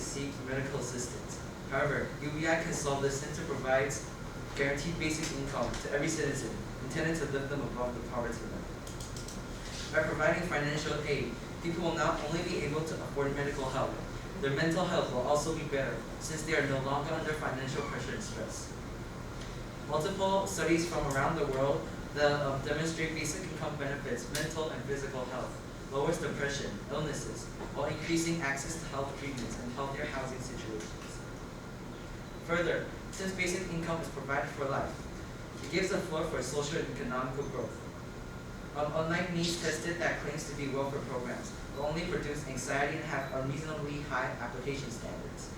seek medical assistance. However, UBI can solve this since it provides guaranteed basic income to every citizen, intended to lift them above the poverty line. By providing financial aid, people will not only be able to afford medical help, their mental health will also be better since they are no longer under financial pressure and stress. Multiple studies from around the world demonstrate basic income benefits mental and physical health, lowers depression, illnesses, while increasing access to health treatments and healthier housing situations. Further, since basic income is provided for life, it gives a floor for social and economical growth. Unlike needs tested that claims to be welfare programs, will only produce anxiety and have unreasonably high application standards.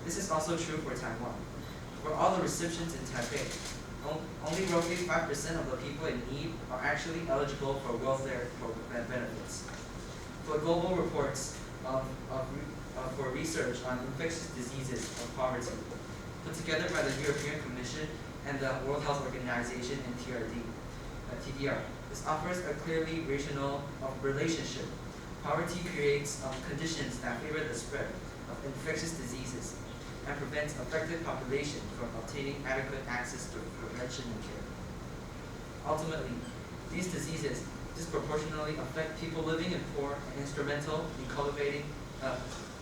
This is also true for Taiwan. For all the recipients in Taipei, only roughly 5% of the people in need are actually eligible for welfare benefits. For global reports for research on infectious diseases of poverty, put together by the European Commission and the World Health Organization and TDR, this offers a clearly rational relationship. Poverty creates conditions that favor the spread of infectious diseases and prevents affected population from obtaining adequate access to prevention and care. Ultimately, these diseases disproportionately affect people living in poor and instrumental in cultivating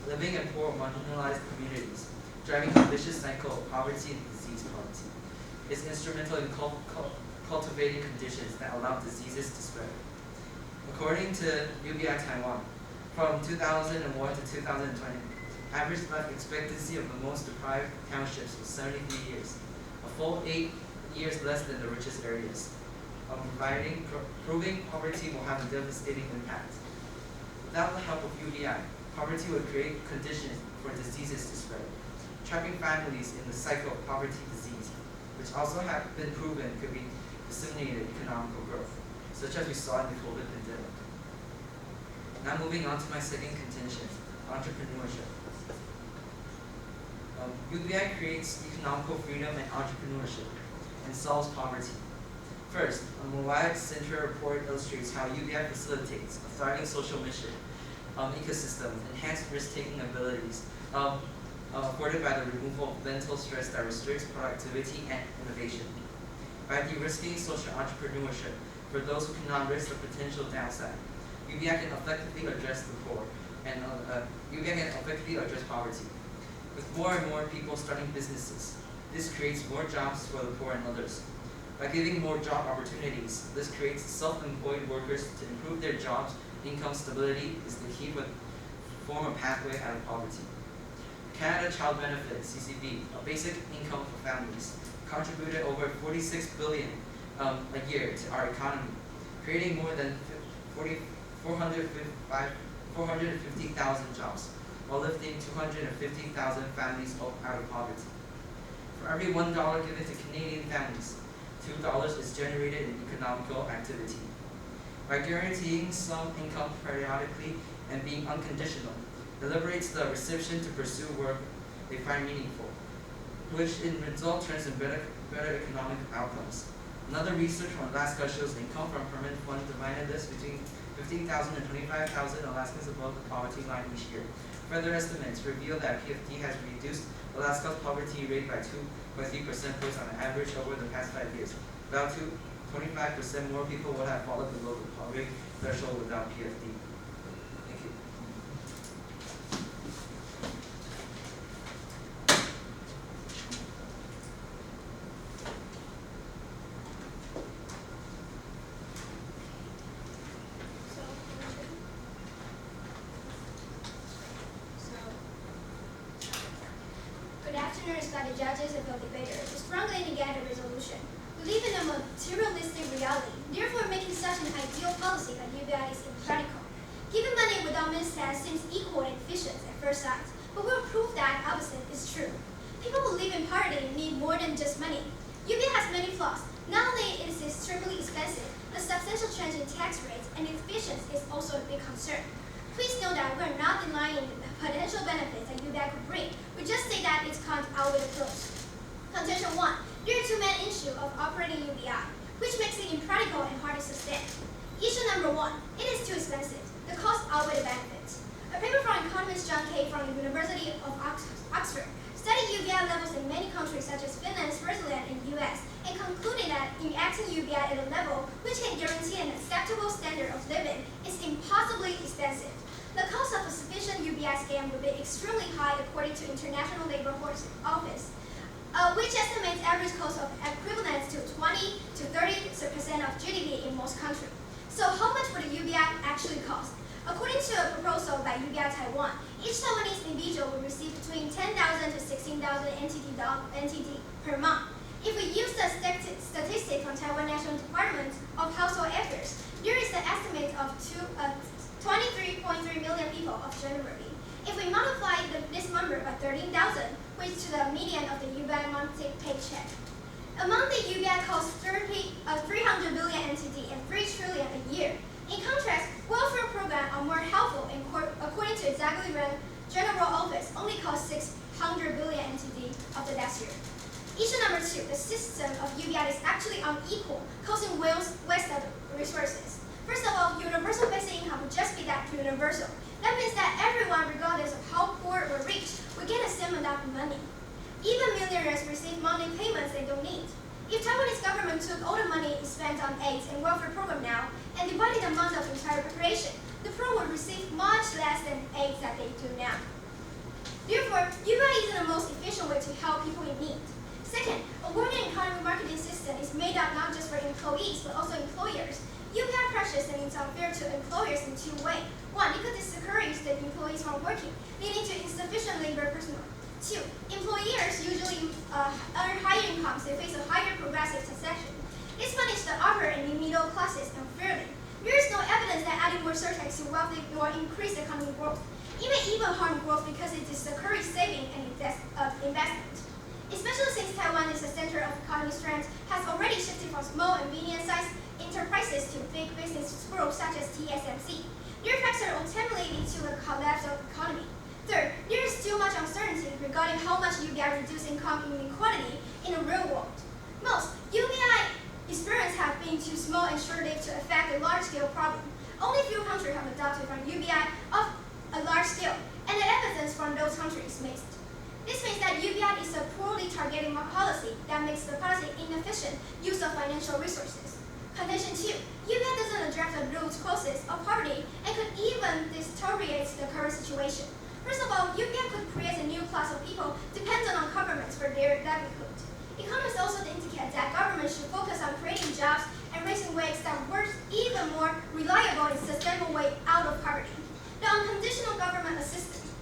living in poor marginalized communities, driving a vicious cycle of poverty and disease policy. It's instrumental in cultivating conditions that allow diseases to spread. According to UBI Taiwan, from 2001 to 2020, average life expectancy of the most deprived townships was 73 years, a full 8 years less than the richest areas. Proving poverty will have a devastating impact. Without the help of UBI, poverty would create conditions for diseases to spread, trapping families in the cycle of poverty-disease, which also have been proven could be disseminated economical growth, such as we saw in the COVID pandemic. Now moving on to my second contention, entrepreneurship. UBI creates economical freedom and entrepreneurship and solves poverty. First, a Mawai Center report illustrates how UBI facilitates a thriving social mission ecosystem with enhanced risk-taking abilities afforded by the removal of mental stress that restricts productivity and innovation. By de-risking social entrepreneurship for those who cannot risk the potential downside, UBI can effectively address the poor and UBI can effectively address poverty. With more and more people starting businesses, this creates more jobs for the poor and others. By giving more job opportunities, this creates self-employed workers to improve their jobs. Income stability is the key to form a pathway out of poverty. Canada Child Benefit, CCB, a basic income for families, contributed over $46 billion a year to our economy, creating more than 450,000 jobs, while lifting 250,000 families out of poverty. For every $1 given to Canadian families, $2 is generated in economical activity. By guaranteeing some income periodically and being unconditional, it liberates the recipient to pursue work they find meaningful, which in result turns in better economic outcomes. Another research from Alaska shows income from permanent funds divided this between 15,000 and 25,000 Alaskans above the poverty line each year. Further estimates reveal that PFD has reduced Alaska's poverty rate by 3% points on average over the past 5 years. About 25% more people would have fallen below the poverty threshold without PFD. Thank you. Good afternoon, study judges and co-debaters. We strongly negate the resolution. We live in a materialistic reality, therefore making such an ideal policy that UBI is impractical. Giving money without missteps seems equal and efficient at first sight, but we'll prove that opposite is true. People who live in poverty need more than just money. UBI has many flaws. Not only is it extremely expensive, a substantial change in tax rates and efficiency is also a big concern. Please note that we are not denying the potential benefits that UBI could bring. We just say that it can't outweigh the pros. Contention 1. There are two main issues of operating UBI, which makes it impractical and hard to sustain. Issue number 1. It is too expensive. The costs outweigh the benefits. A paper from economist John Kay from the University of expensive. The cost of a sufficient UBI scam would be extremely high according to International Labor Office, which estimates average cost of equivalent to 20 to 30% of GDP in most countries. So how much would a UBI actually cost? According to a proposal by UBI Taiwan, each Taiwanese individual will receive between 10,000 to 16,000 NTD per month. If we use the statistic from Taiwan National Department of Household Affairs, there is an estimate of 23.3 million people of January. If we multiply this number by 13,000, which is the median of the UBI monthly paycheck, a monthly UBI costs 300 billion NTD and 3 trillion a year. In contrast, welfare programs are more helpful and according to Executive General Office, only cost 600 billion NTD of the last year. Issue number 2, the system of UBI is actually unequal, causing waste of resources. First of all, universal basic income would just be that universal. That means that everyone, regardless of how poor or rich, will get the same amount of money. Even millionaires receive monthly payments they don't need. If Taiwanese government took all the money it spent on AIDS and welfare program now and divided among the entire population, the poor would receive much less than AIDS that they do now. Therefore, UBI isn't the most efficient way to help people in need. Second, a working economy marketing system is made up not just for employees but also employers. UBI pressures and is unfair to employers in 2 ways. 1, it could discourage the employees from working, leading to insufficient labor personnel. 2, employers usually earn higher incomes and face a higher progressive taxation. This punishes the upper and middle classes unfairly. There is no evidence that adding more surtax to wealthy will increase economic growth. It may even harm growth because it discourages saving and investment. Especially since Taiwan is a center of economic strength, has already shifted from small and medium-sized enterprises to big business groups such as TSMC. Their effects are ultimately leading to the collapse of the economy. Third, there is still much uncertainty regarding how much UBI reduces income inequality in the real world. Most UBI experiments have been too small and short-lived to affect a large-scale problem. Only few countries have adopted from UBI of a large scale, and the evidence from those countries is mixed. This means that UBI is a poorly targeted policy that makes the policy inefficient use of financial resources. Condition 2, UBI doesn't address the root causes of poverty and could even deteriorate the current situation. First of all, UBI could create a new class of people dependent on governments for their livelihood. Economists also indicate that governments should focus on creating jobs and raising wages that work even more reliable and sustainable way out of poverty. The unconditional government assistance,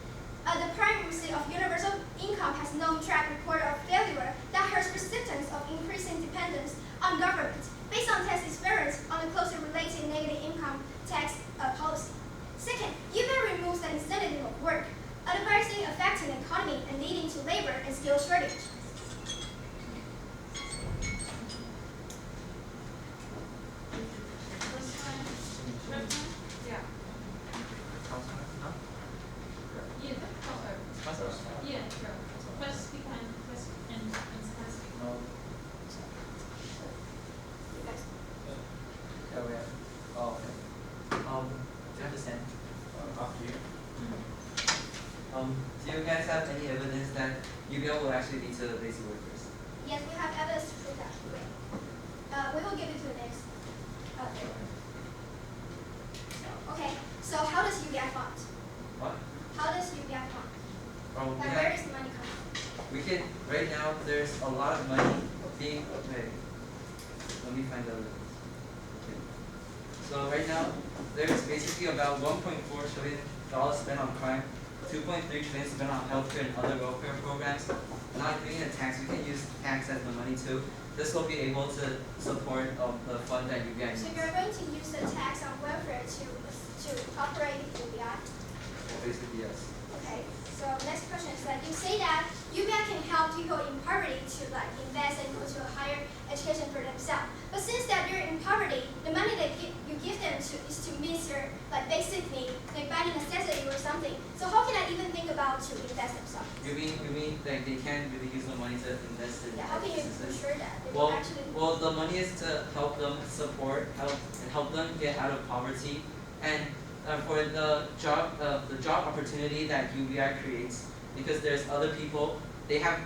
the primacy of universal income has no track record of failure that hurts recipients of increasing dependence on government based on test experience on a closely related negative income tax policy. Second, UBI removes the incentive of work, adversely affecting the economy and leading to labor and skill shortage. Do you guys have any evidence that UBI will actually lead to lazy workers? Yes, we have evidence to prove that. We will give it to the next. Okay, so how does UBI fund? What? How does UBI fund? Like where is the money coming from? We can, right now, there's a lot of money being, okay, let me find the evidence. Okay. So right now, there's basically about $1.4 trillion spent on crime, 2.3 trillion spent on healthcare and other welfare programs. Not being a tax, we can use tax as the money too. This will be able to support the fund that UBI needs. So you're going to use the tax on welfare to operate UBI? Well, basically, yes. Okay. So next question is that you say that UBI can help people in poverty to invest and go to a higher education for themselves. But since that they're in poverty, the money that you give them is to meet their basic need, like buying a necessity or something. So how can I even think about to invest themselves? You mean like they can't really use the money to invest in how can you ensure that they well, will actually? Well, the money is to help them help them get out of poverty, and for the job opportunity that UBI creates, because there's other people, they have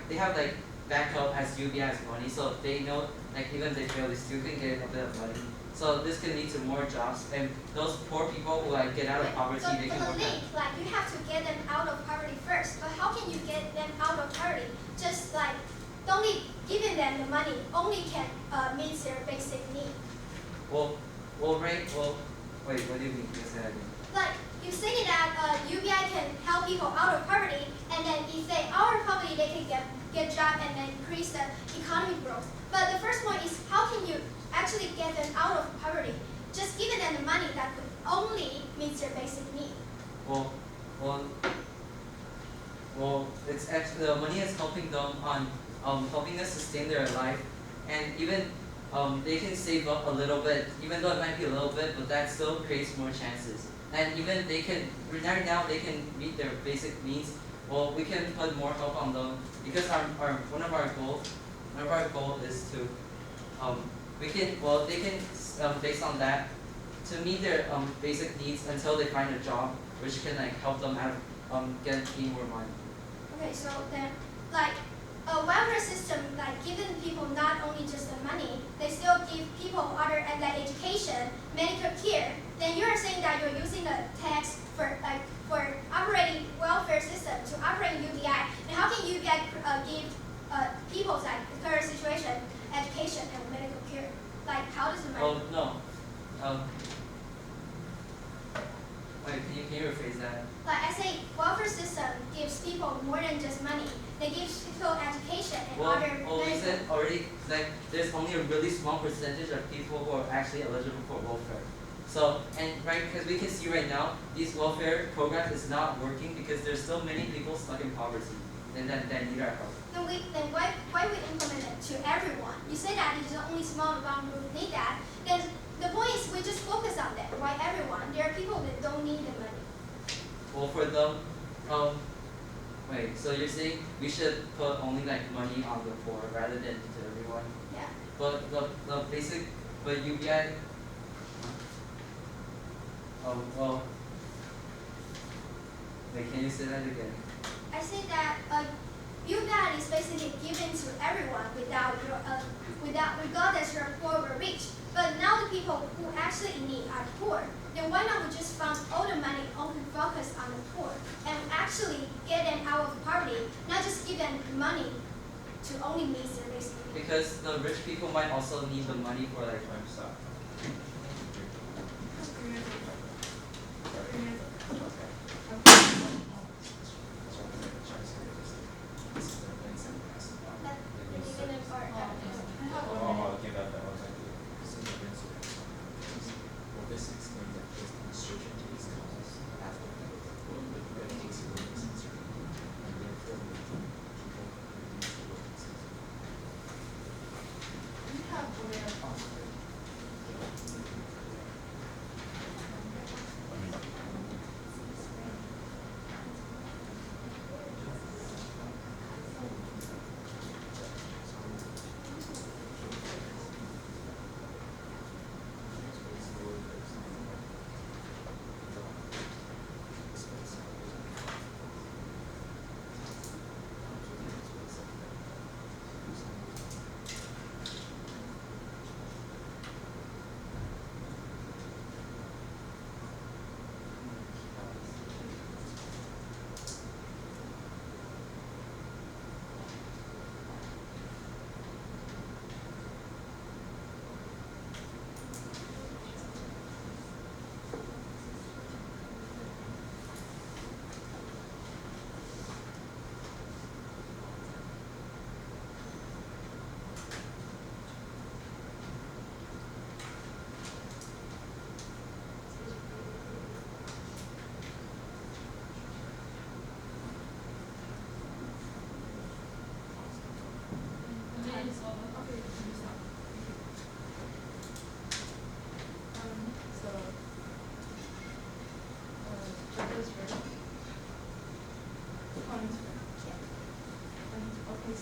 backup as UBI has money, so they know even if they fail, they still can get a bit of money So this can lead to more jobs, and those poor people who like get out of poverty, they can work. Like you have to get them out of poverty first. But how can you get them out of poverty? Just like only giving them the money only can meet their basic need. Wait, what do you mean? Yes, I mean. Like you say that UBI can help people out of poverty, and then if they out of poverty, they can get job and then increase the economic growth. But the first point is how can you actually get them out of poverty? Just giving them the money that could only meet their basic need. It's actually the money is helping them on helping them sustain their life, and even they can save up a little bit, even though it might be a little bit, but that still creates more chances. And even they can right now they can meet their basic needs. Well, we can put more help on them because one of our goal is to they can based on that to meet their basic needs until they find a job which can like help them out gain more money. Okay, so then like a welfare system like giving people not only just the money, they still give people other and like education, medical care. Then you are saying that you're using the tax for operating welfare system to operate UBI. And how can UBI give people's like current situation, education and medical care? Like how does the money? Oh no. Wait, can you rephrase that? Like I say, welfare system gives people more than just money. They give people education and other medical. You said already like there's only a really small percentage of people who are actually eligible for welfare. So because we can see right now these welfare programs is not working because there's still many people stuck in poverty and that need our help. Then why we implement it to everyone? You say that it's only small amount who need that. Then the point is we just focus on that. Why everyone? There are people that don't need the money. Well, for them, so you're saying we should put only like money on the poor rather than to everyone? Yeah. But UBI. Can you say that again? I say that UBI is basically given to everyone regardless you're poor or rich. But now the people who actually in need are poor. Then why not we just fund all the money only focus on the poor and actually get them out of poverty, not just give them money to only meet their basic needs. Because the rich people might also need the money for like stuff.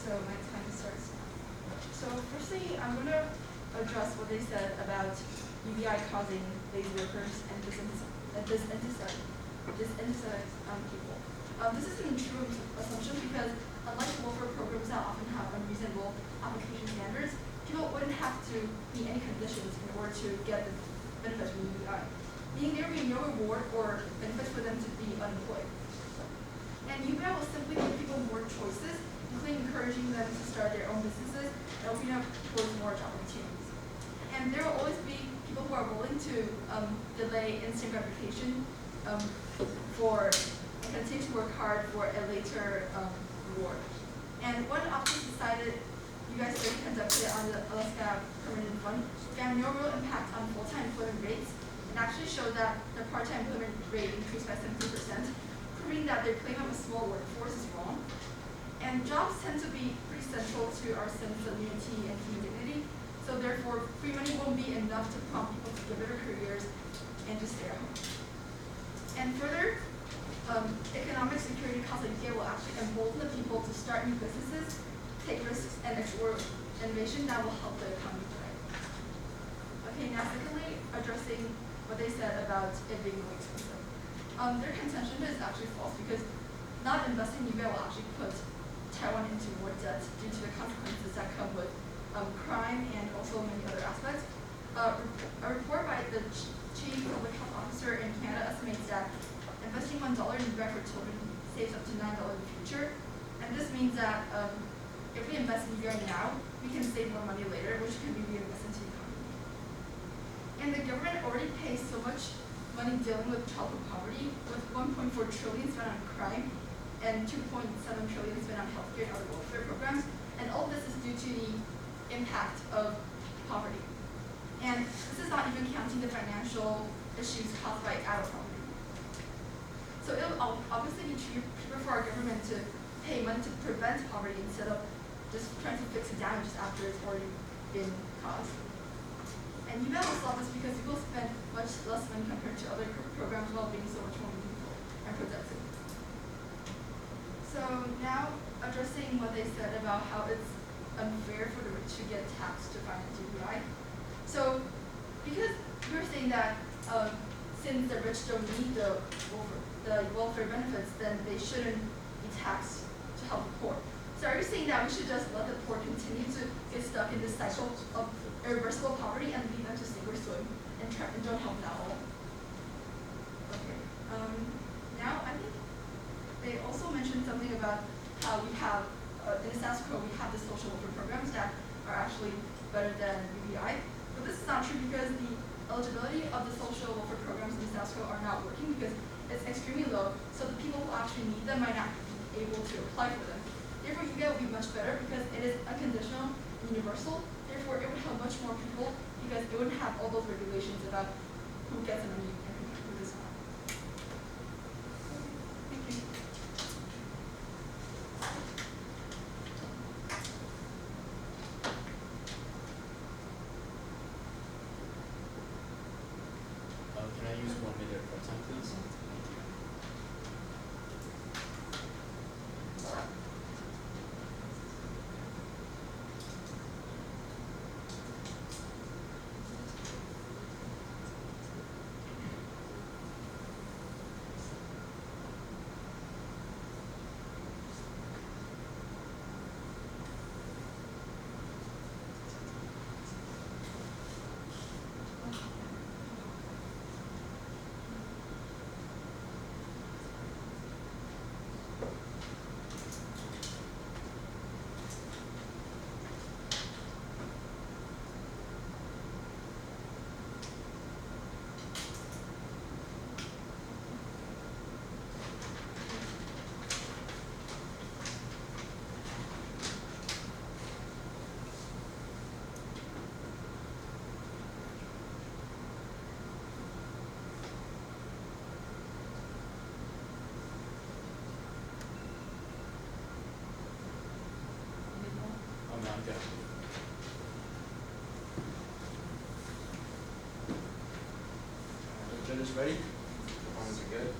So my time starts now. So firstly, I'm going to address what they said about UBI causing lazy workers and disenfranchised people. This is an true assumption because unlike welfare programs that often have unreasonable application standards, people wouldn't have to meet any conditions in order to get the benefits from UBI, meaning there will be no reward or benefits for them to be unemployed. And UBI will simply give people more choices, including encouraging them to start their own businesses and opening up towards more job opportunities. And there will always be people who are willing to delay instant gratification and continue to work hard for a later reward. And one option decided, you guys already conducted on the Alaska Permanent Fund, found no real impact on full-time employment rates, and actually showed that the part-time employment rate increased by 70%, proving that their claim of a small workforce is wrong. And jobs tend to be pretty central to our sense of unity and human dignity, so therefore free money won't be enough to prompt people to give their careers and to stay at home. And further, economic security costs like UBI will actually embolden the people to start new businesses, take risks, and explore innovation that will help the economy thrive. Okay, now secondly, addressing what they said about it being really expensive. Their contention is actually false because not investing in UBI will actually put Taiwan into more debt due to the consequences that come with crime and also many other aspects. A report by the Chief Public Health Officer in Canada estimates that investing $1 in UBI for children saves up to $9 in the future. And this means that if we invest in UBI now, we can save more money later, which can be reinvested into the economy. And the government already pays so much money dealing with childhood poverty, with 1.4 trillion spent on crime and 2.7 trillion spent on healthcare and other welfare programs. And all this is due to the impact of poverty. And this is not even counting the financial issues caused by adult poverty. So it will obviously be cheaper for our government to pay money to prevent poverty instead of just trying to fix the damages after it's already been caused. And UBI will solve this because people spend much less money compared to other programs while being so much more meaningful and productive. So now addressing what they said about how it's unfair for the rich to get taxed to finance UBI. So because you're saying that since the rich don't need the welfare benefits, then they shouldn't be taxed to help the poor. So are you saying that we should just let the poor continue to get stuck in this cycle of irreversible poverty and leave them to sink or swim and don't help them at all? Okay. Now I think they also mentioned something about how we have in the status quo we have the social welfare programs that are actually better than UBI. But this is not true because the eligibility of the social welfare programs in the status quo are not working because it's extremely low, so the people who actually need them might not be able to apply for them. Therefore, UBI will be much better because it is unconditional and universal. Therefore, it would help much more people because it wouldn't have all those regulations about who gets money and who does not. Thank you. Can I use 1 minute for time, please? I'm good. The judges ready? Performance are good?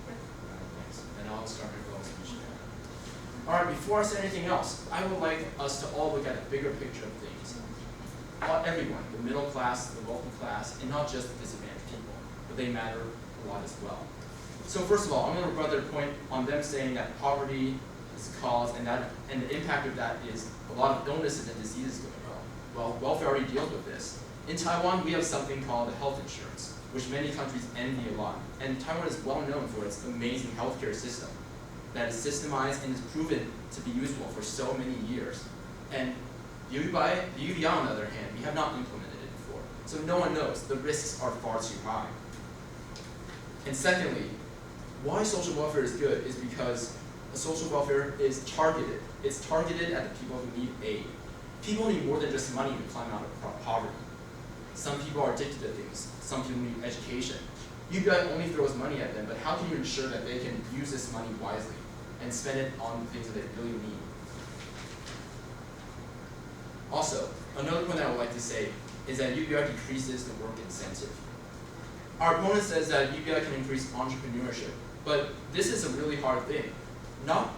Thanks. And I'll start my goal speech now. Alright, before I say anything else, I would like us to all look at a bigger picture of things. Everyone, the middle class, the wealthy class, and not just the disadvantaged people, but they matter a lot as well. So first of all, I'm going to rebut their point on them saying that poverty is caused and the impact of that is a lot of illnesses and diseases going on. Well, welfare already deals with this. In Taiwan, we have something called health insurance, which many countries envy a lot. And Taiwan is well known for its amazing healthcare system that is systemized and is proven to be useful for so many years. And the UBI, on the other hand, we have not implemented it before. So no one knows. The risks are far too high. And secondly, why social welfare is good is because social welfare is targeted. It's targeted at the people who need aid. People need more than just money to climb out of poverty. Some people are addicted to things. Some people need education. UBI only throws money at them, but how can you ensure that they can use this money wisely and spend it on things that they really need? Also, another point that I would like to say is that UBI decreases the work incentive. Our opponent says that UBI can increase entrepreneurship, but this is a really hard thing. Not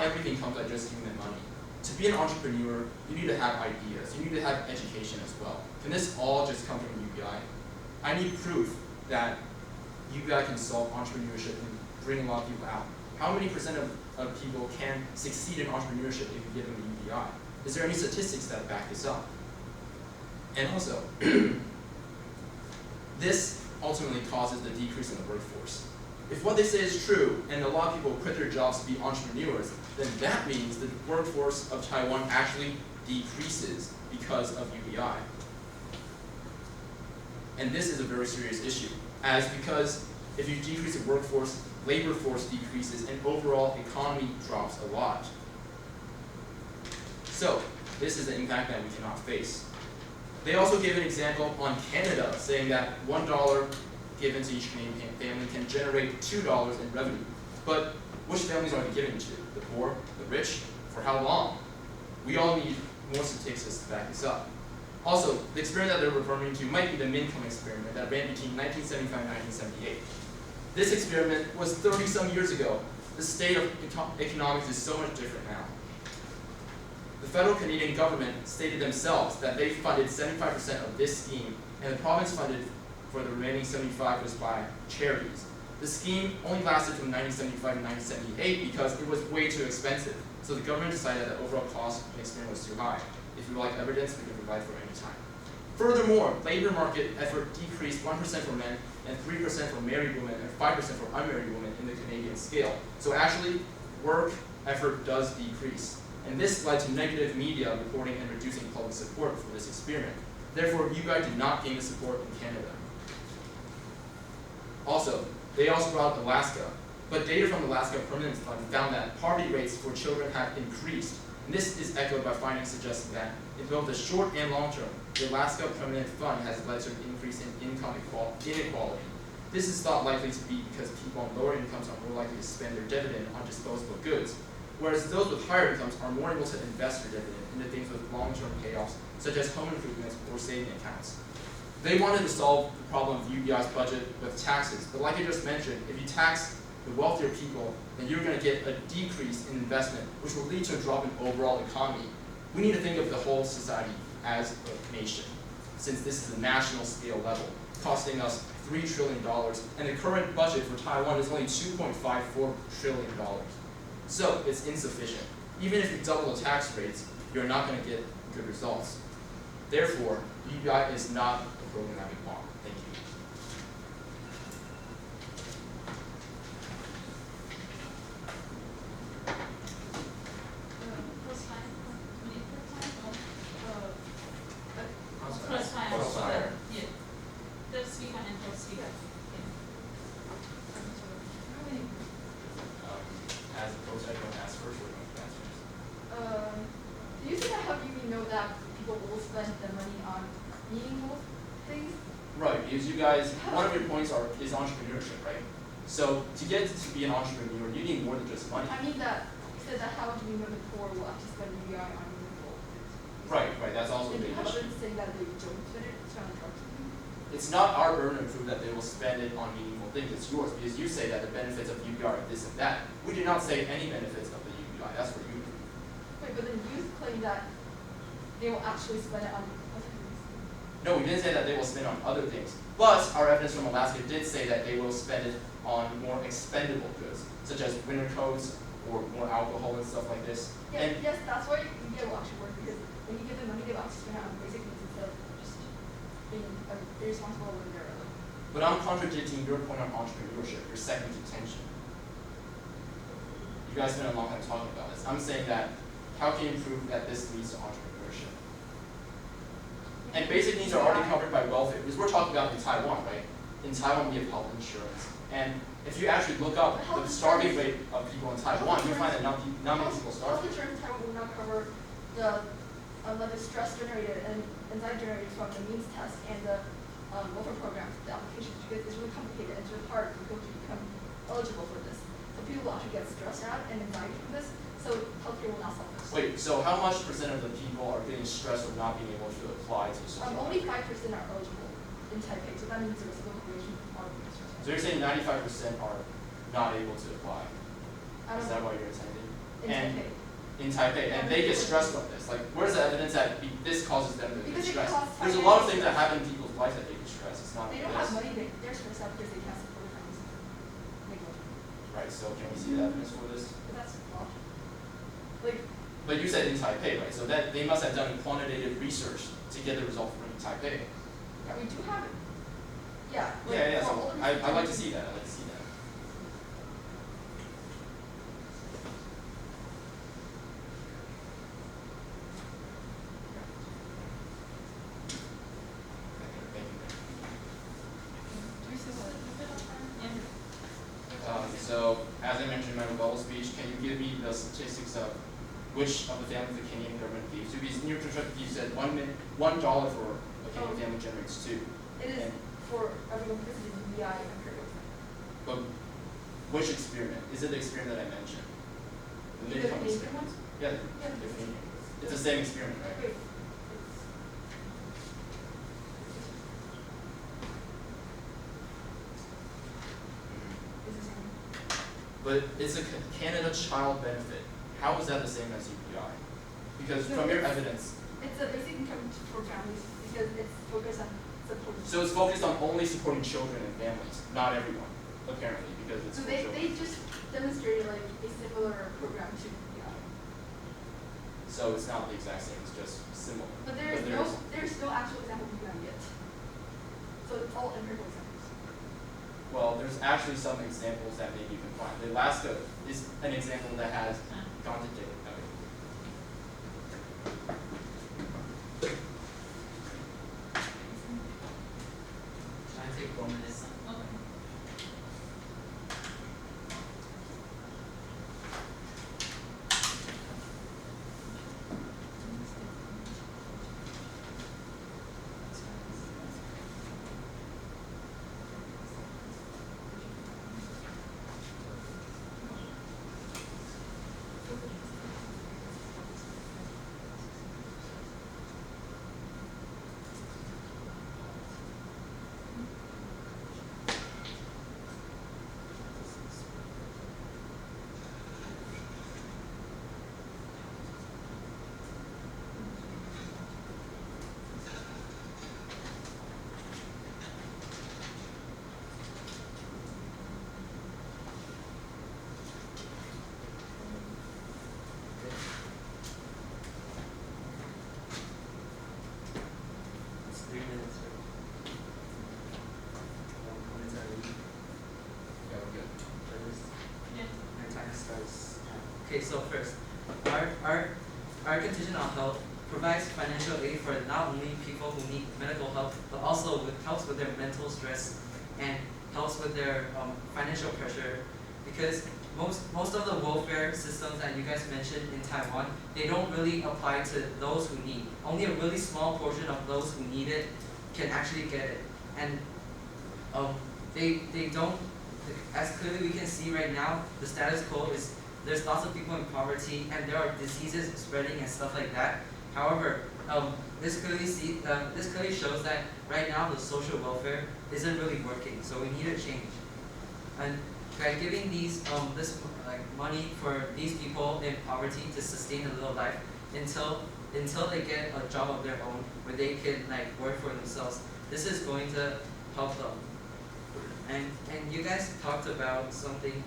everything comes by just human money. To be an entrepreneur, you need to have ideas. You need to have education as well. Can this all just come from UBI? I need proof that UBI can solve entrepreneurship and bring a lot of people out. How many percent of people can succeed in entrepreneurship if you give them a UBI? Is there any statistics that back this up? And also, this ultimately causes the decrease in the workforce. If what they say is true, and a lot of people quit their jobs to be entrepreneurs, then that means the workforce of Taiwan actually decreases because of UBI. And this is a very serious issue, because if you decrease the workforce, labor force decreases, and overall economy drops a lot. So, this is an impact that we cannot face. They also gave an example on Canada, saying that $1 given to each Canadian family can generate $2 in revenue. But which families are they giving to? The poor, the rich? For how long? We all need more statistics to back this up. Also, the experiment that they're referring to might be the Mincome experiment that ran between 1975 and 1978. This experiment was 30-some years ago. The state of economics is so much different now. The federal Canadian government stated themselves that they funded 75% of this scheme, and the province funded for the remaining 75% was by charities. The scheme only lasted from 1975 to 1978 because it was way too expensive. So the government decided that the overall cost of the experiment was too high. If you would like evidence, we can provide for any time. Furthermore, labor market effort decreased 1% for men and 3% for married women and 5% for unmarried women in the Canadian scale. So actually, work effort does decrease. And this led to negative media reporting and reducing public support for this experiment. Therefore, UBI did not gain the support in Canada. Also, they also brought up Alaska, but data from the Alaska Permanent Fund found that poverty rates for children have increased. And this is echoed by findings suggesting that in both the short and long term, the Alaska Permanent Fund has led to an increase in income inequality. This is thought likely to be because people on lower incomes are more likely to spend their dividend on disposable goods, whereas those with higher incomes are more able to invest their dividend into things with long-term payoffs, such as home improvements or saving accounts. They wanted to solve the problem of UBI's budget with taxes, but like I just mentioned, if you tax the wealthier people, then you're going to get a decrease in investment, which will lead to a drop in overall economy. We need to think of the whole society as a nation, since this is a national scale level, costing us $3 trillion, and the current budget for Taiwan is only $2.54 trillion. So it's insufficient. Even if you double the tax rates, you're not going to get good results. Therefore, UBI is not a program that we want. Thank you. First time. First time. Yeah. The speaker and first speaker. As a prototype, you want to ask first or you want to ask first? Do you think that help you know that people will spend the money on meaningful things? Right, because you guys, one of your points is entrepreneurship, right? So to get to be an entrepreneur, you need more than just money. I mean that you said that how do you know the poor will actually spend UBI on meaningful things? Right, that's also a And big how issue. about saying that they don't spend it, it's on drugs? It's not our burden to prove that they will spend it on meaningful things, it's yours, because you say that the benefits of UBI are this and that. We do not say any benefits of the UBI, that's for you to prove. Wait, but then you claim that they will actually spend it on other things. No, we didn't say that they will spend on other things. But our evidence from Alaska did say that they will spend it on more expendable goods, such as winter coats or more alcohol and stuff like this. Yeah, And yes, that's why UBI will actually work, because when you give them money, they will actually spend it on basic things instead of just being irresponsible when they're like. But I'm contradicting your point on entrepreneurship, your second contention. You guys spent a long time talking about this. I'm saying that how can you prove that this leads to entrepreneurship? And basic needs are already covered by welfare, because we're talking about in Taiwan, right? In Taiwan, we have health insurance. And if you actually look up the starving rate of people in Taiwan, you find that not many people starve. Health insurance in Taiwan will not cover the like the stress generated and anxiety generated from the means test and the welfare programs, the applications, because it's really complicated and it's really hard for people to become eligible for this. So people will actually get stressed out and anxiety from this. So healthcare will not solve this. Wait, so how much percent of the people are getting stressed or not being able to apply to social Only welfare? 5% are eligible in Taipei, so that means the rest of the population are being stressed. So you're saying 95% are not able to apply? Out Is of that what you're intending? in and Taipei. In Taipei, and they get stressed from this. Like, where's the evidence that this causes them to get Because it stressed? causes There's a lot of things financial that happen in people's lives that they get stressed. It's not They like don't this. have money, they're stressed out because they can't support their families. Right, so can we see the evidence for this? But that's logical. Like, But you said in Taipei, right? So that they must have done quantitative research to get the result from Taipei. yeah, we do have it. Yeah. Like, Yeah, for so older I'd people- like to see that. I'd like to see that. Thank you. Do we still have it? So, as I mentioned in my rebuttal speech, can you give me the statistics of which of the families the Kenyan government gives? So, because in your construction, you said $1 for a Kenyan family generates 2. It is And- for everyone because it's UBI and imperial. But which experiment? Is it the experiment that I mentioned? The The midterm Canadian experiment? ones? Yeah, Yeah. it's the same experiment, right? Wait. It's the same. But it's a Canada Child Benefit. How is that the same as UBI? Because No, from your it's- evidence, It's a basic income for families because it's focused on supporting. so it's focused on only supporting children and families, not everyone, apparently, because it's So for they children. just demonstrated like a similar program to UBI. So it's not the exact same, it's just similar. But there's no actual example of UBI yet. So it's all empirical examples. Well, there's actually some examples that maybe you can find. Alaska is an example that has gone to date. Can I take 1 minute? Okay. It's 3 minutes, right? Comments are ready? Yeah, we're good. Yeah. My time starts now. Okay, so first, our contingent on health provides financial aid for not only people who need medical help, but also helps with their mental stress and helps with their financial pressure, because most of the welfare systems that you guys mentioned in Taiwan, they don't really apply to those who need. Only a really small portion of those who need it can actually get it, and they don't. As clearly we can see right now, the status quo is there's lots of people in poverty and there are diseases spreading and stuff like that. However, this clearly shows that right now the social welfare isn't really working, so we need a change. And by giving these this money for these people in poverty to sustain a little life until they get a job of their own where they can work for themselves, this is going to help them. And you guys talked about something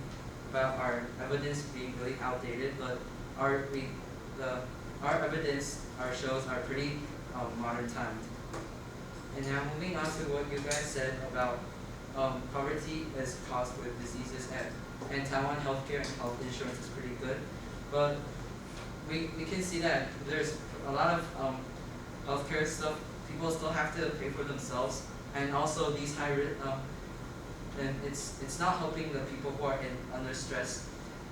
about our evidence being really outdated, but our evidence, our shows are pretty modern timed. And now moving on to what you guys said about poverty is caused with diseases and Taiwan healthcare and health insurance is pretty good. But we can see that there's a lot of healthcare stuff people still have to pay for themselves, and also these high risk and it's not helping the people who are under stress.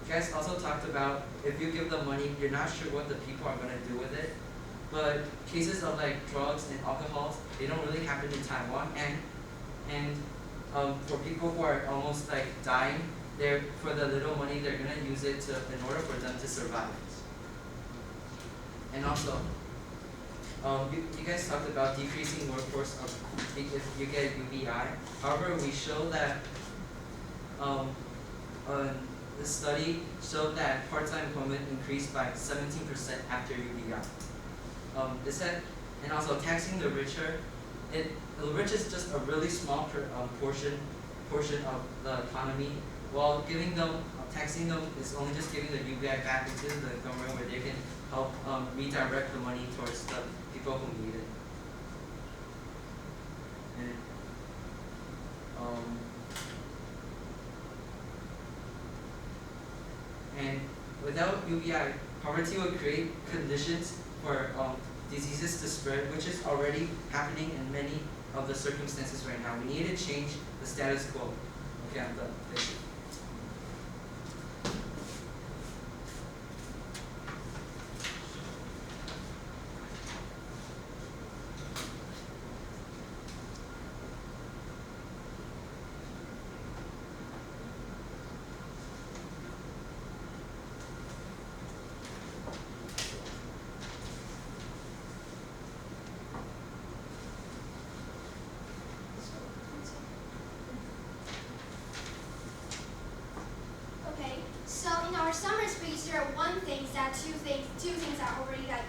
You guys also talked about if you give them money, you're not sure what the people are going to do with it. But cases of like drugs and alcohol, they don't really happen in Taiwan. And for people who are almost like dying, for the little money they're going to use it in order for them to survive. And also, you guys talked about decreasing workforce if you get UBI. However, we show that the study showed that part-time employment increased by 17% after UBI. It said, and also taxing the richer, the rich is just a really small portion of the economy, while giving them, taxing them is only just giving the UBI back into the government where they can help redirect the money towards the people who need it. And without UBI, poverty would create conditions for diseases to spread, which is already happening in many of the circumstances right now. We need to change the status quo. Okay, I'm done. Thank you. Our summer speech, there are two things that already have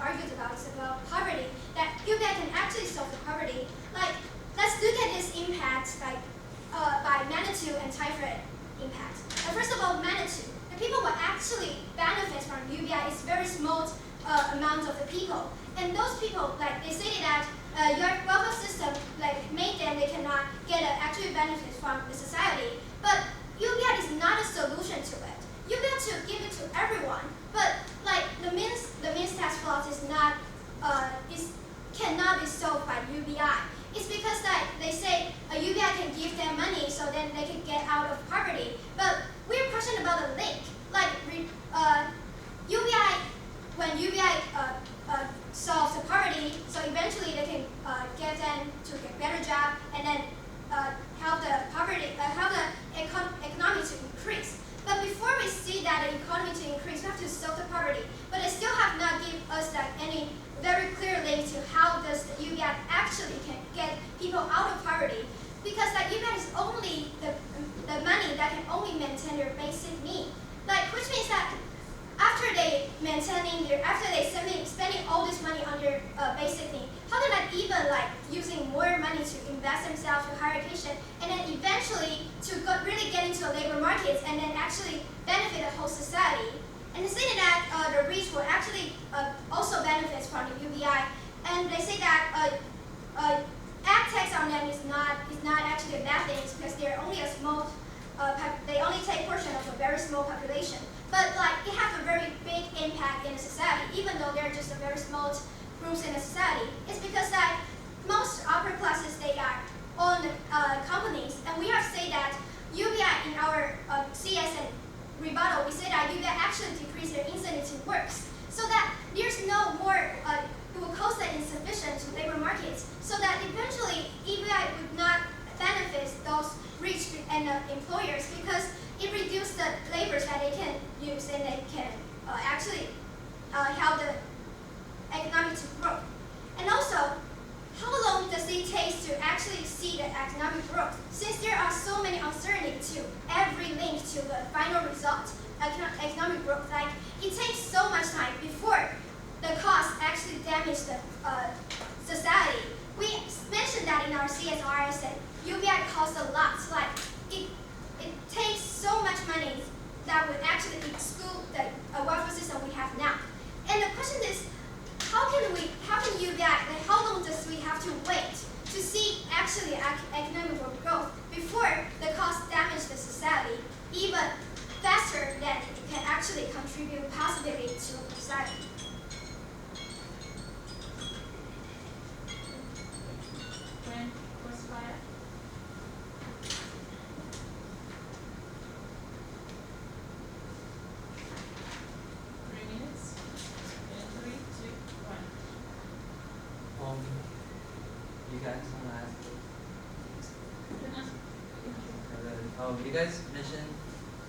argued about is about poverty. That UBI can actually solve the poverty. Like, let's look at this impact by magnitude and typhoid impact. First of all, magnitude. The people who actually benefit from UBI is very small amount of the people, and those people, like they say that your welfare system made them they cannot get actual benefits from the society, but UBI is not a solution to it. UBI to give it to everyone, but the means tax clause cannot be solved by UBI. It's because they say UBI can give them money so then they can get out of poverty. But we're questioning about the link. UBI, when UBI solves the poverty, so eventually they can get them to get better job and then help the economy to increase. But before we see that the economy to increase, we have to solve the poverty. But they still have not given us any very clear link to how does the UBI actually can get people out of poverty. Because UBI is only the money that can only maintain their basic need. Which means that after they spending all this money on their basic need, how they're not even using more money to invest themselves to higher education, and then eventually to really get into the labor markets and then actually benefit the whole society. And they say that the rich will actually also benefit from the UBI, and they say that add tax on them is not actually a bad thing because they're only a small they only take portion of a very small population. But it has a very big impact in the society, even though they're just a very small groups in the society. It's because most upper classes, they are own companies, and we have said that UBI in our CS and rebuttal, we say that UBI actually decrease their incentive to works, so that there's no more, it will cost them insufficient to labor markets, so that eventually UBI would not benefit those rich and employers because it reduces the labors that they can use and they can actually help the economy to grow. And also, how long does it take to actually see the economic growth? Since there are so many uncertainties to every link to the final result, economic growth, it takes so much time before the cost actually damage the society. We mentioned that in our CSRS that UBI costs a lot. It takes so much money that would actually exclude the welfare system we have now. And the question is, how can UBI, how long does we have to wait possibility to society. When crossfire? Three minutes. And 3, 2, 1. You guys wanna ask? You guys mentioned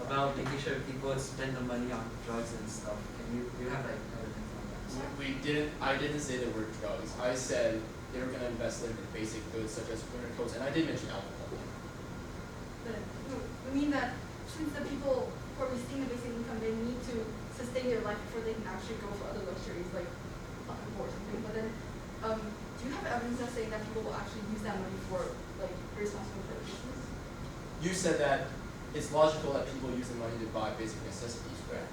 about making sure people spend the money on drugs and stuff. Can you have like evidence on that? We didn't. I didn't say the word drugs. I said they were going to invest them in basic goods such as winter coats, and I did mention alcohol. But we mean that since the people who are receiving the basic income, they need to sustain their life before they can actually go for other luxuries like or something. But then, do you have evidence that saying that people will actually use that money for like irresponsible purposes? You said that it's logical that people use the money to buy basic necessities, right?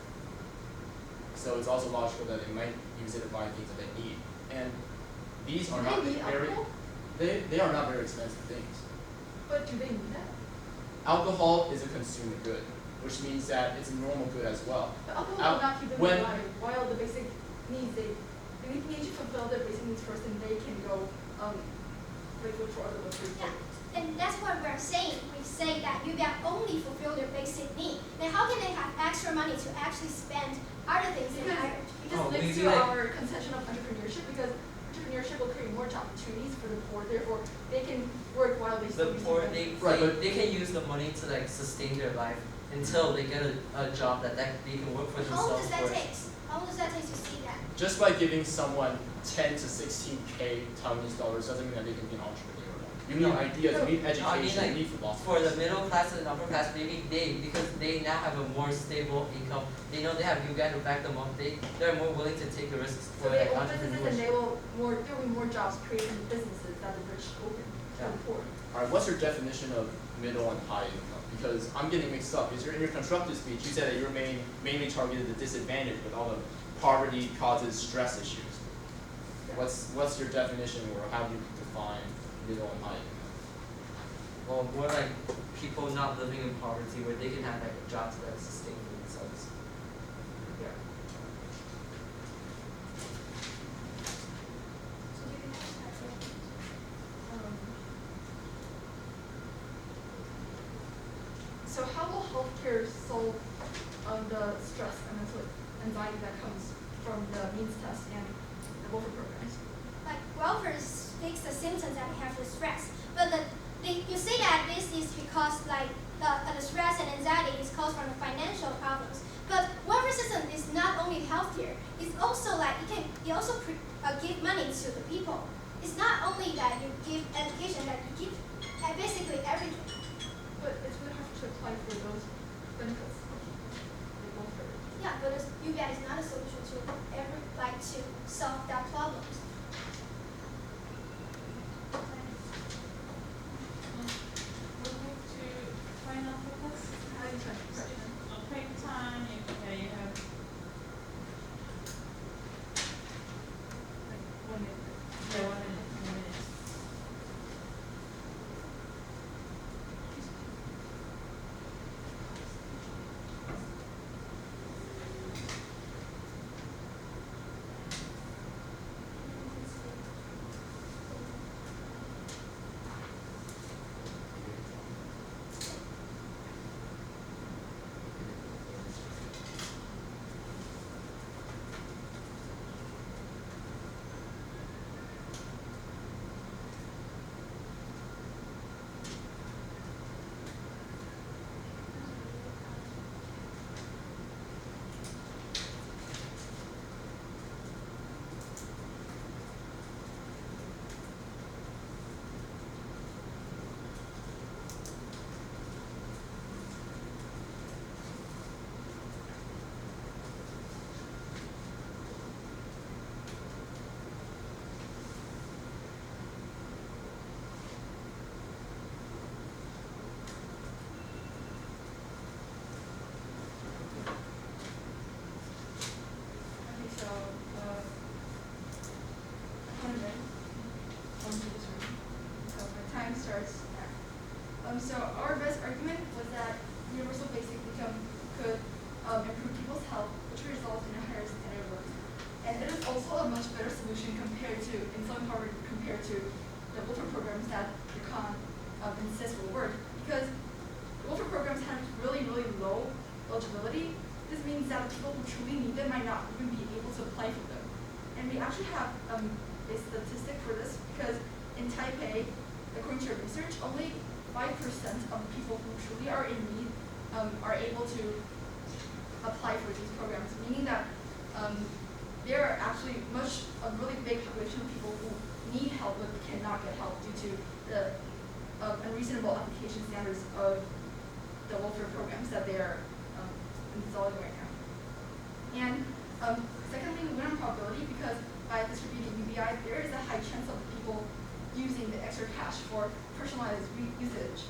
So it's also logical that they might use it to buy things that they need. And these are not Do they need very alcohol? they are not very expensive things. But do they need that? Alcohol is a consumer good, which means that it's a normal good as well. But alcohol Al- will not keep them when- alive while the basic needs they need to fulfill their basic needs first, and they can go like look for other luxuries. Yeah, and that's what we're saying. We say that UBI only fulfill their basic need. Then how can they have extra money to actually spend other things in higher? It just Oh, links we to like- our conception of entrepreneurship, because entrepreneurship will create more job opportunities for the poor. Therefore, they can work while they still The receive poor, money. they can use the money to like sustain their life until they get a job that they can work for How long themselves does that for. take? How long does that take to see that? Just by giving someone 10 to 16K Taiwanese dollars doesn't mean that they can be an entrepreneur. You need ideas, you need education, you need philosophy. For the middle class and upper class, maybe because they now have a more stable income, they know they have you guys to back them up, they're more willing to take the risks So for they oh, like own businesses, and entrepreneurship. there will be more jobs created in businesses that the rich open to the poor. Alright, what's your definition of middle and high income? Because I'm getting mixed up. Because in your constructive speech, you said that you're mainly targeted the disadvantaged with all the poverty causes stress issues. What's your definition, or how do you define middle and high income? Well, more like people not living in poverty where they can have like jobs that sustain for themselves. Yeah. So how will healthcare solve the stress and mental anxiety that comes from the means test and the welfare programs? Like welfare fix the symptoms that we have the stress, but you say that this is because like the stress and anxiety is caused from the financial problems. But welfare system is not only healthcare; it's also like it also give money to the people. It's not only that you give education, that you give basically everything. But it's really hard to apply for those benefits. Like welfare. Yeah, but UBI is not a solution to to solve that problems. We'll move to final focus. Okay, time, you have Like 1 minute. 1 minute, 1 minute. still a much better solution compared to, in some part, compared to the welfare programs that the Khan insists will work. Because welfare programs have really, really low eligibility. This means that people who truly need them might not even be able to apply for them. And we actually have a statistic for this because in Taipei, according to our research, only 5% of people who truly are in need are able to apply for these programs, meaning that there are actually a really big population of people who need help but cannot get help due to the unreasonable application standards of the welfare programs that they are installing right now. And secondly, we win on probability because by distributing UBI, there is a high chance of people using the extra cash for personalized usage,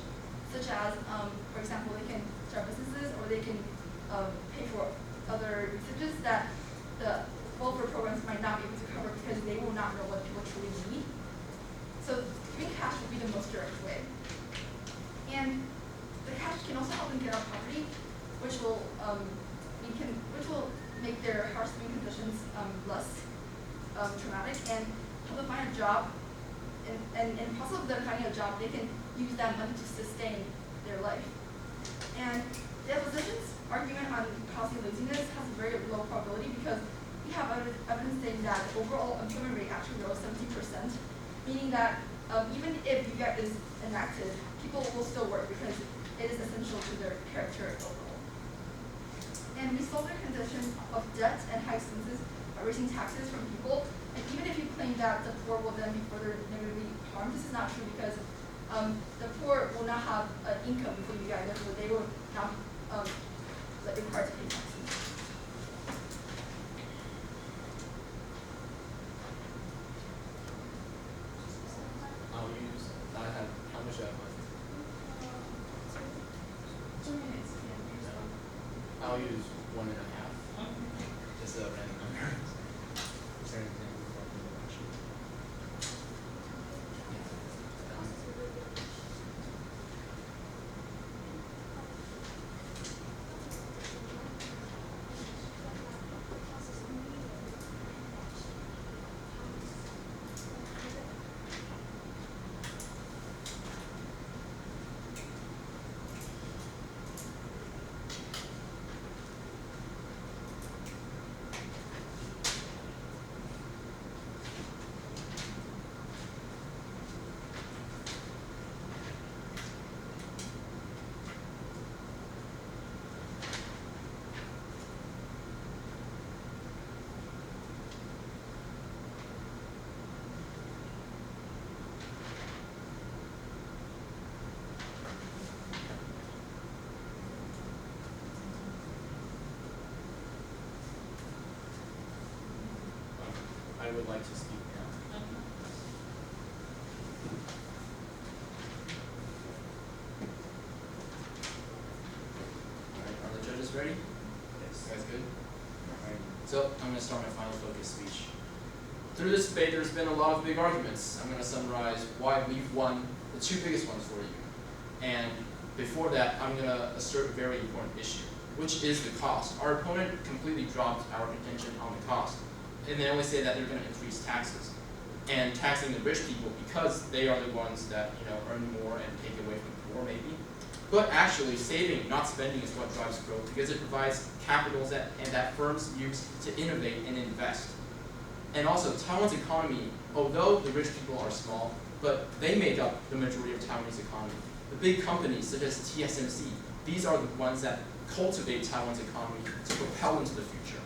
such as, for example, they can start businesses or they can pay for other usages that the welfare programs might not be able to cover because they will not know what people truly need. So giving cash will be the most direct way. And the cash can also help them get out of poverty, which will make their harsh living conditions less traumatic and help them find a job. And possible them finding a job, they can use that money to sustain their life. And the opposition's argument on causing laziness has a very low probability because we have evidence saying that the overall employment rate actually rose 70%, meaning that even if UBI is enacted, people will still work because it is essential to their character overall. And we solve the condition of debt and high expenses by raising taxes from people. And even if you claim that the poor will then be further negatively harmed, this is not true because the poor will not have an income for UBI, therefore they will not be required to pay taxes. How much do I have left? 2 minutes. I'll use 1.5. Okay. Just a random number. Is there anything before we move on? I would like to speak now. Alright, are the judges ready? Yes. You guys good? Alright, so I'm going to start my final focus speech. Through this debate, there's been a lot of big arguments. I'm going to summarize why we've won the two biggest ones for you. And before that, I'm going to assert a very important issue, which is the cost. Our opponent completely dropped our contention on the cost. And they only say that they're going to increase taxes and taxing the rich people because they are the ones that earn more and take away from the poor, maybe. But actually, saving, not spending, is what drives growth because it provides capitals that firms use to innovate and invest. And also, Taiwan's economy, although the rich people are small, but they make up the majority of Taiwanese economy. The big companies such as TSMC, these are the ones that cultivate Taiwan's economy to propel into the future.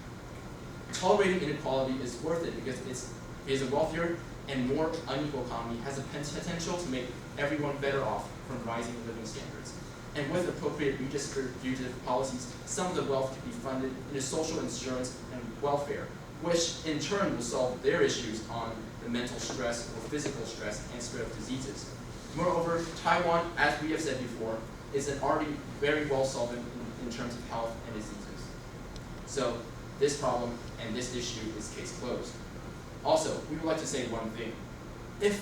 Tolerating inequality is worth it because a wealthier and more unequal economy has the potential to make everyone better off from rising living standards. And with appropriate redistributive policies, some of the wealth can be funded into social insurance and welfare, which in turn will solve their issues on the mental stress or physical stress and spread of diseases. Moreover, Taiwan, as we have said before, is already very well solved in terms of health and diseases. So this problem and this issue is case closed. Also, we would like to say one thing. If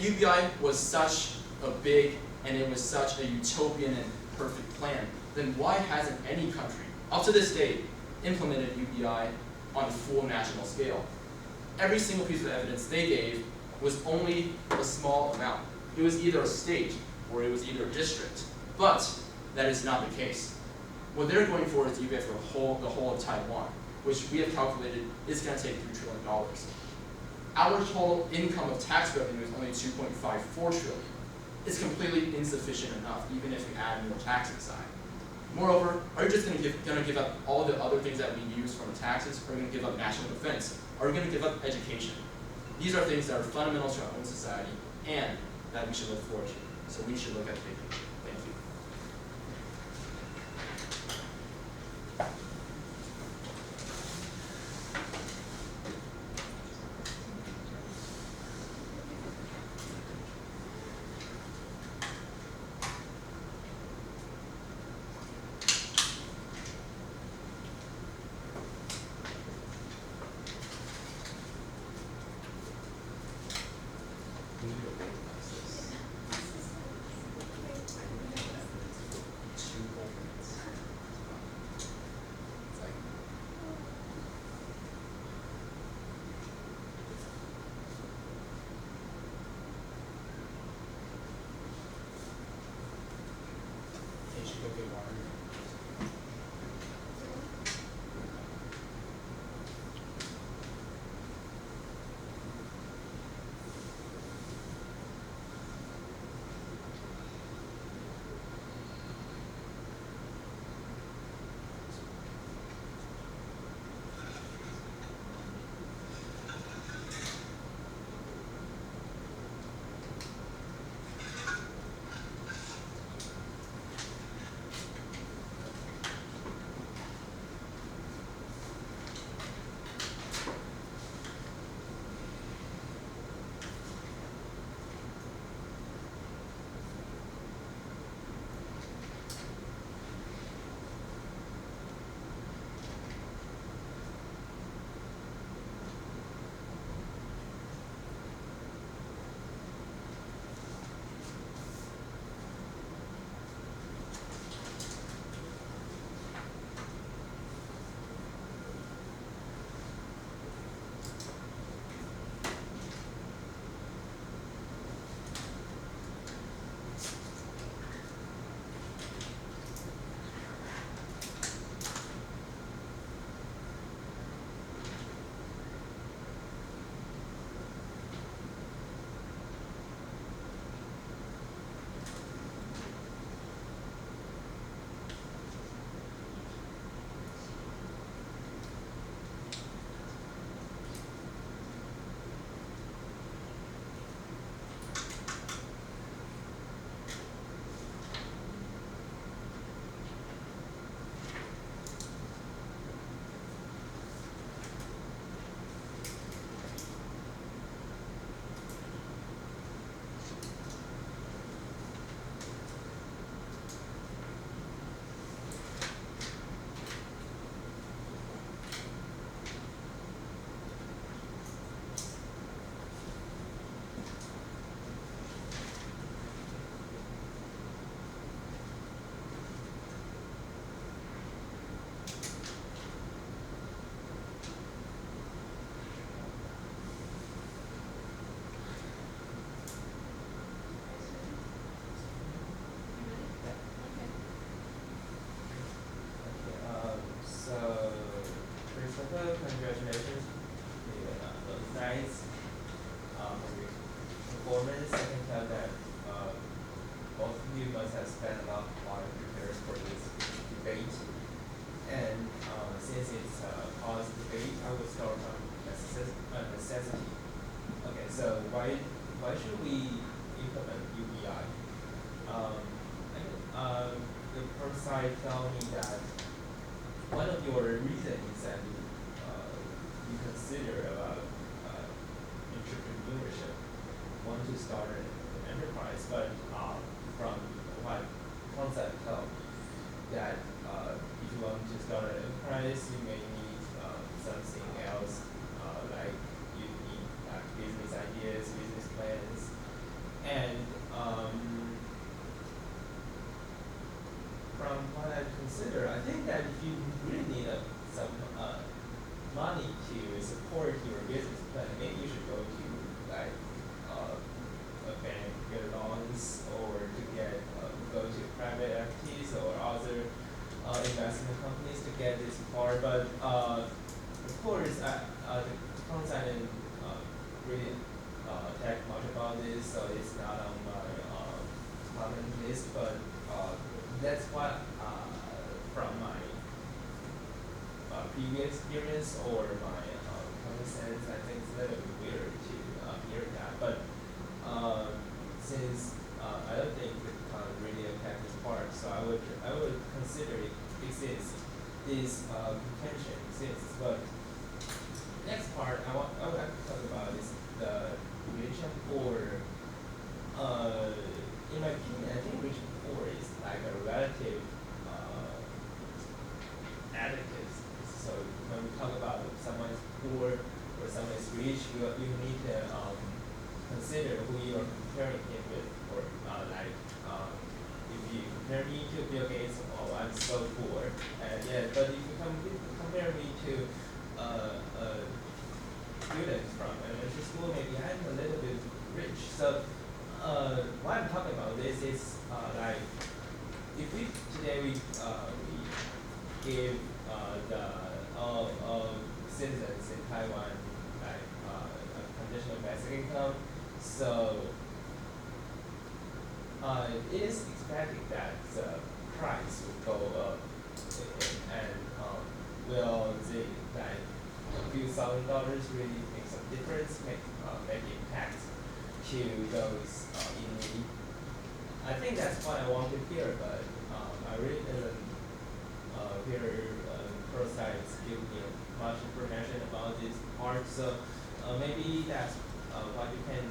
UBI was such a big and it was such a utopian and perfect plan, then why hasn't any country, up to this date, implemented UBI on the full national scale. Every single piece of evidence they gave was only a small amount. It was either a state or it was either a district, but that is not the case. What they're going for is UBI for the whole of Taiwan, which we have calculated is going to take $3 trillion. Our total income of tax revenue is only $2.54 trillion. It's completely insufficient enough, even if you add more tax inside. Moreover, are you just going to give up all the other things that we use from taxes? Are you going to give up national defense? Are you going to give up education? These are things that are fundamental to our own society and that we should look forward to. So we should look at the big picture. Thank you. Congratulations to those guys for your performance. I can tell that both of you must have spent a lot of time preparing for this debate. And since it's a policy debate, I will start on necessity. Okay, so why should we implement UBI? The first side told me that one of your reasons is that you consider about entrepreneurship, want to start an enterprise, but from what concept help that if you want to start an enterprise, you may need something else, like you need business ideas, business plans, and from what I consider, I think that if you really need some money course, the concept didn't really talk much about this, so it's not on my comment list. But that's what from my previous experience or my common sense, I think it's a little bit weird to hear that. But since I don't think it really affect this part, so I would consider it exists. This contention exists. But next part I would like to talk about is the region 4. In my opinion, I think region 4 is like a relative adjective. So when we talk about someone is poor or someone is rich, you need to consider who you are comparing him with. Or if you compare me to Bill Gates, oh, I'm so poor. But if you compare me to students from elementary school, maybe I'm a little bit rich. So why I'm talking about this is like if we give the all citizens in Taiwan like a conditional basic income, so it is expected that the price will go up, and will the like a few $1,000s really make some difference, make impact to those in need? I think that's what I want to hear, but I really didn't hear pro sides give me much information about this part. So maybe that's what you can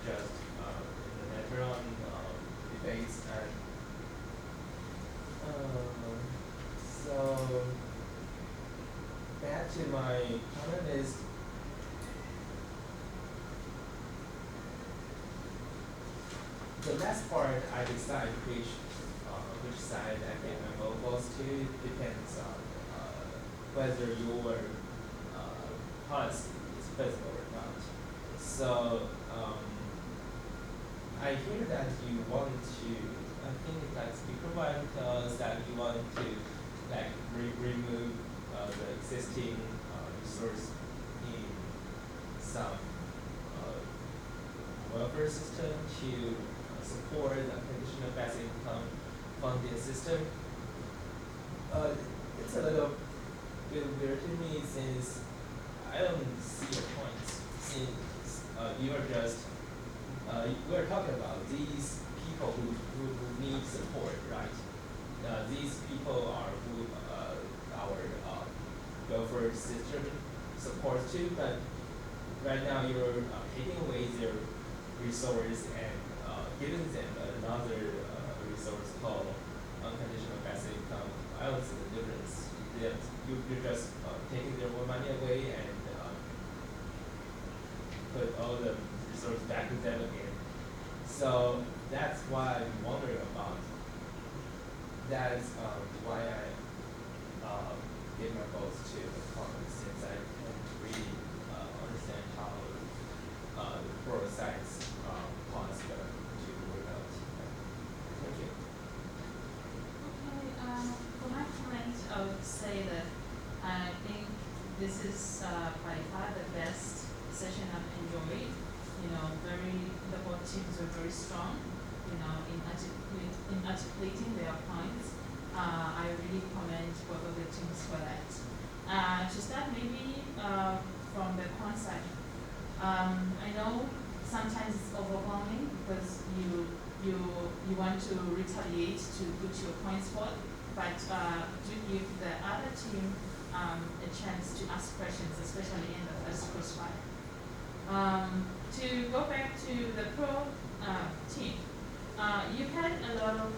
adjust in the later on debates. And so back to my comment is the last part I decide which side I can vote goes to depends on whether your policy is feasible or not. So I hear that you want to, I think that speaker one tells us that you want to like remove the existing resource in some welfare system to support the conditional basic income funding system. It's a little bit weird to me since I don't see your point. Since you are just we're talking about these people who need support, right? These people are who our welfare system supports too, but right now you're taking away their resource and giving them another resource called unconditional basic income. I don't see the difference. You're just taking their money away and put all the resources back to them again. So that's why I'm wondering about. That's why I give my votes to the comments, since I can't really understand how the pro sides policy going to work out. Thank you. Okay, for my comment, I would say that I think this is by far the best session I've enjoyed. You know, the both teams were very strong, you know, in articulating their points. I really commend both of the teams for that. To start maybe from the con side. I know sometimes it's overwhelming because you want to retaliate to put your points forth, but do give the other team a chance to ask questions, especially in the first crossfire. To go back to the pro team, you had a lot of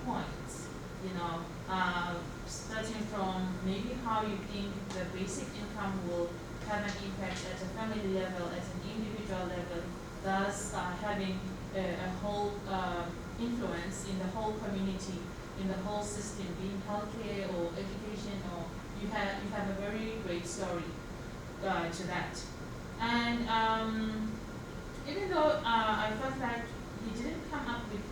points, you know, starting from maybe how you think the basic income will have an impact at a family level, at an individual level, thus having a whole influence in the whole community, in the whole system, being healthcare or education, or you have a very great story to that. And even though I felt like he didn't come up with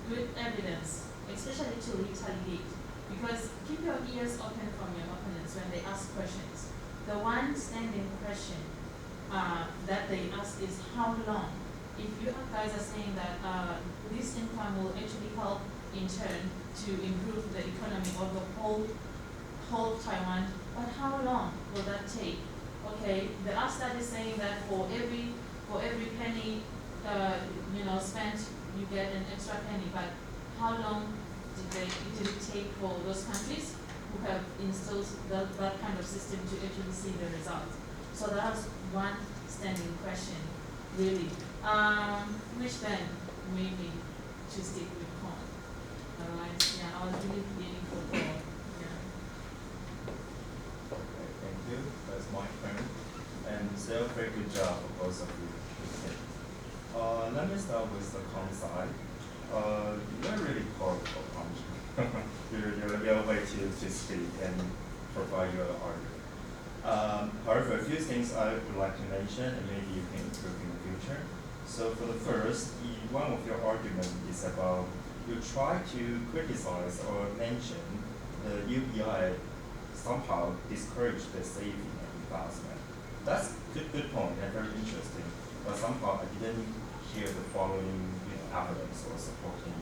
good evidence, especially to retaliate, because keep your ears open from your opponents when they ask questions. The one standing question that they ask is how long? If you guys are saying that this income will actually help in turn to improve the economy of the whole Taiwan, but how long will that take? Okay, the other study is saying that for every penny spent, you get an extra penny. But how long did it take for those countries who have instilled that kind of system to actually see the results? So that was one standing question, really, which then made me to stick with corn. Otherwise, yeah, I was really beginning for corn. Yeah. Okay, thank you. That's my turn. And still very good job for both of you. Let me start with the com side. You're really powerful country. You're way to speak and provide your argument. However, a few things I would like to mention, and maybe you can improve in the future. So for the first, one of your arguments is about you try to criticize or mention the UBI somehow discourage the saving and investment. That's good point and very interesting. But somehow I didn't hear the following evidence or supporting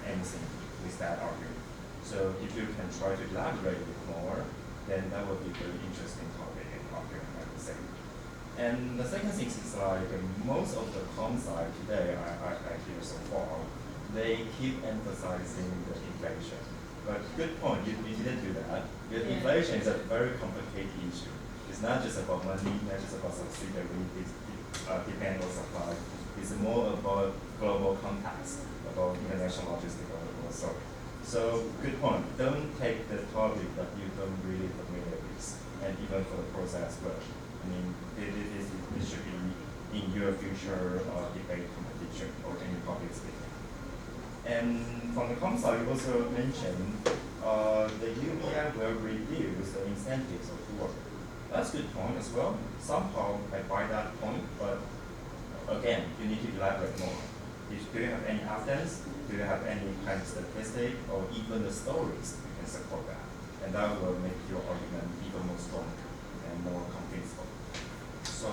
anything with that argument. So if you can try to elaborate a bit more, then that would be a very interesting topic and argument, I would say. And the second thing is like most of the com side today I hear so far, they keep emphasizing the inflation. But good point, you didn't do that. Because inflation is a very complicated issue. It's not just about money, not just about subsidiary, demand on supply. It's more about global context, about international logistics also. So good point. Don't take the topic that you don't really familiar with, and even for the process as well. I mean, it should be in your future debate competition or any public speaking. And from the com side, you also mentioned the UBI will reduce the incentives of work. That's a good point as well. Somehow I buy that point, but again, you need to elaborate more. Do you have any evidence? Do you have any kind of statistic or even the stories you can support that? And that will make your argument even more strong and more convincing. So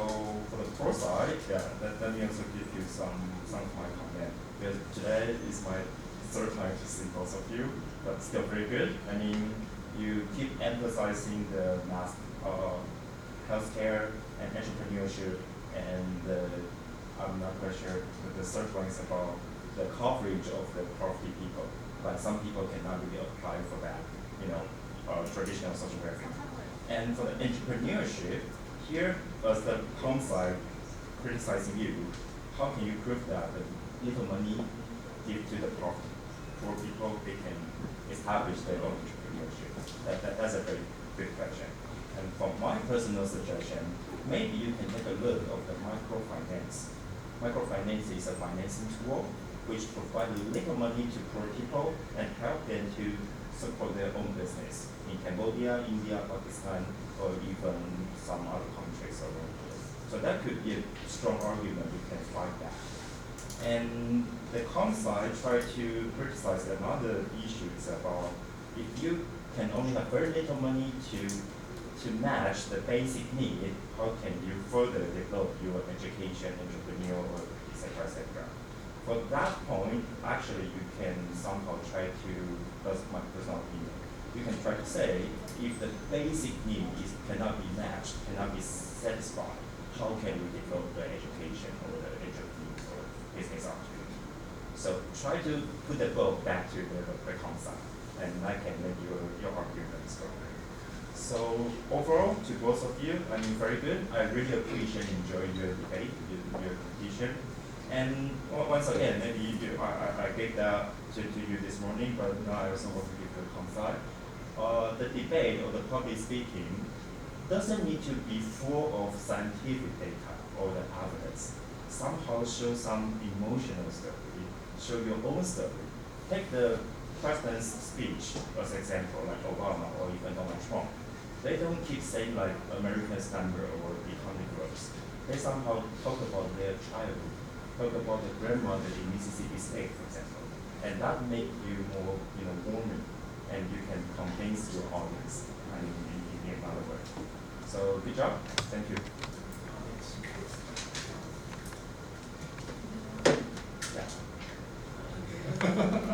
for the pro side, let me also give you some of my comment. Because today is my third time to see both of you, but still very good. I mean, you keep emphasizing the healthcare and entrepreneurship, and I'm not quite sure, but the third one is about the coverage of the poverty people. But some people cannot really apply for that, traditional social welfare. And for the entrepreneurship, here as the com side criticizing you, how can you prove that the little money give to the poor people, they can establish their own entrepreneurship? That's a very big question. And from my personal suggestion, maybe you can take a look of the microfinance. Microfinance is a financing tool which provides little money to poor people and help them to support their own business in Cambodia, India, Pakistan, or even some other countries around the world. So that could be a strong argument you can fight that. And the com side try to criticize another issue is about if you can only have very little money to match the basic need, how can you further develop your education, entrepreneur, or etc., etc. For that point, actually you can somehow try to, that's my personal opinion, you can try to say if the basic need cannot be matched, cannot be satisfied, how can we develop the education or the entrepreneur or business opportunity? So try to put the ball back to the concept, and I can make your argument stronger. So overall, to both of you, I mean, very good. I really appreciate and enjoy your debate, your competition. And once again, maybe I gave that to you this morning, but now I also want to give you a concept. The debate or the public speaking doesn't need to be full of scientific data or the evidence. Somehow show some emotional story, show your own story. Take the president's speech as example, like Obama or even Donald Trump. They don't keep saying like America's number or economic growth. They somehow talk about their childhood, talk about the grandmother in Mississippi State, for example. And that makes you more, warming, and you can come So good job. Thank you. Yeah.